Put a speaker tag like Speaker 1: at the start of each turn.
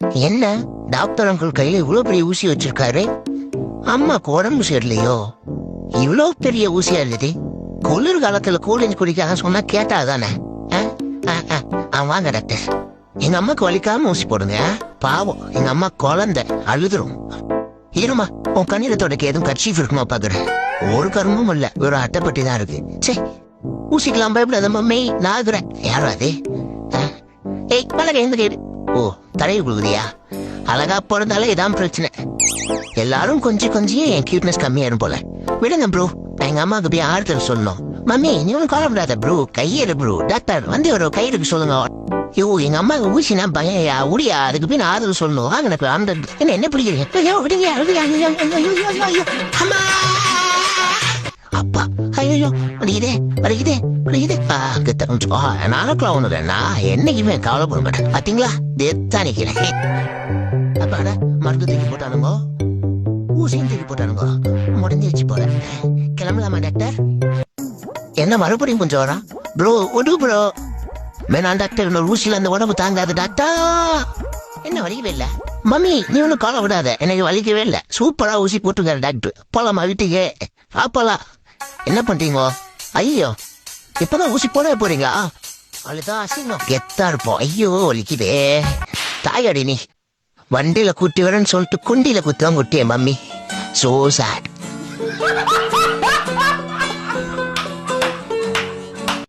Speaker 1: என்ன doctor uncle கையில இவ்வளவு பெரிய ஊசி வச்சிருக்காரு? அம்மாக்கு உடம்பு சரியில்லையோ? இவ்வளவு பெரிய ஊசியா இருக்குது. குளிர் காலத்துல கூலிங் குடிக்காக சொன்னா கேட்டாதானே? வாங்க டாக்டர், எங்க அம்மாக்கு வலிக்காம ஊசி போடுங்க. பாவம், எங்க அம்மா குழந்தை அழுதுரும். இருமா, உன் கண்ணீரை தொடக்க எதுவும் கர்ச்சீஃப் இருக்குமா பாக்குறேன். ஒரு கருமும் இல்ல, ஒரு அட்டைப்பட்டி தான் இருக்கு. சே, ஊசிக்கலாம் பயப்படாத மம்மி, நான் இருக்கிறேன். யாரும் அது? ஏய் பழக எந்த கேடு. ஓ, தரையை கொடுக்குறியா? அழகா பிறந்தாலே இதான் பிரச்சனை. எல்லாரும் கொஞ்சம் கொஞ்சம் என் கியூட்னஸ் கம்மியாயிரும் போல. விடுங்க ப்ரோ, எங்க அம்மாவுக்கு போய் ஆறுதல் சொல்லணும். மம்மி நீ ஒன்னும் கவலைப்படாத ப்ரோ, கையேறு ப்ரோ, டாக்டர் வந்து ஒரு கையிருக்கு சொல்லுங்க. ஐயோ, எங்க அம்மாவுக்கு ஊசினா பயம் உடியா, அதுக்கு போய் நான் ஆறுதல் சொல்லணும். வாங்க எனக்கு அந்த என்ன பிடிக்கிறீங்க? அப்பா, ஐயோ வலிக்குதே வலிக்குதே வலிக்குதே. நானும் ஒண்ணு நான் என்னைக்குமே கவலைப்பட மாட்டேன். பாத்தீங்களா, தேத்தான் நிக்கிறேன். அப்பாடா, மருந்து தூக்கி போட்டானுங்க, ஊசியும் தூக்கி போட்டானுங்க, முடிஞ்சிருச்சு போல. கிளம்பலாமா டாக்டர்? என்ன மறுபடியும் கொஞ்சம் வரா? ப்ரோ ஒடு ப்ரோ, வேணாம் டாக்டர், இன்னொரு ஊசியில அந்த உடம்பு தாங்காது டாக்டர். என்ன வலிக்கவே இல்ல மம்மி, நீ ஒன்னும் காலை விடாத, எனக்கு வலிக்கவே இல்ல. சூப்பரா ஊசி போட்டுருக்காரு டாக்டர். போலாமா வீட்டுக்கு? போலாம். என்ன பண்றீங்க? ஐயோ, இப்பதான் ஊசி போட போறீங்க? அவ்வளவுதான் அசிங்கம். கெத்தா இருப்போம். ஐயோ வலிக்குதே. தாயாடி நீ வண்டியில குட்டி வரேன்னு சொல்லிட்டு குண்டியில குத்துவான் குட்டியே மம்மி. So chat.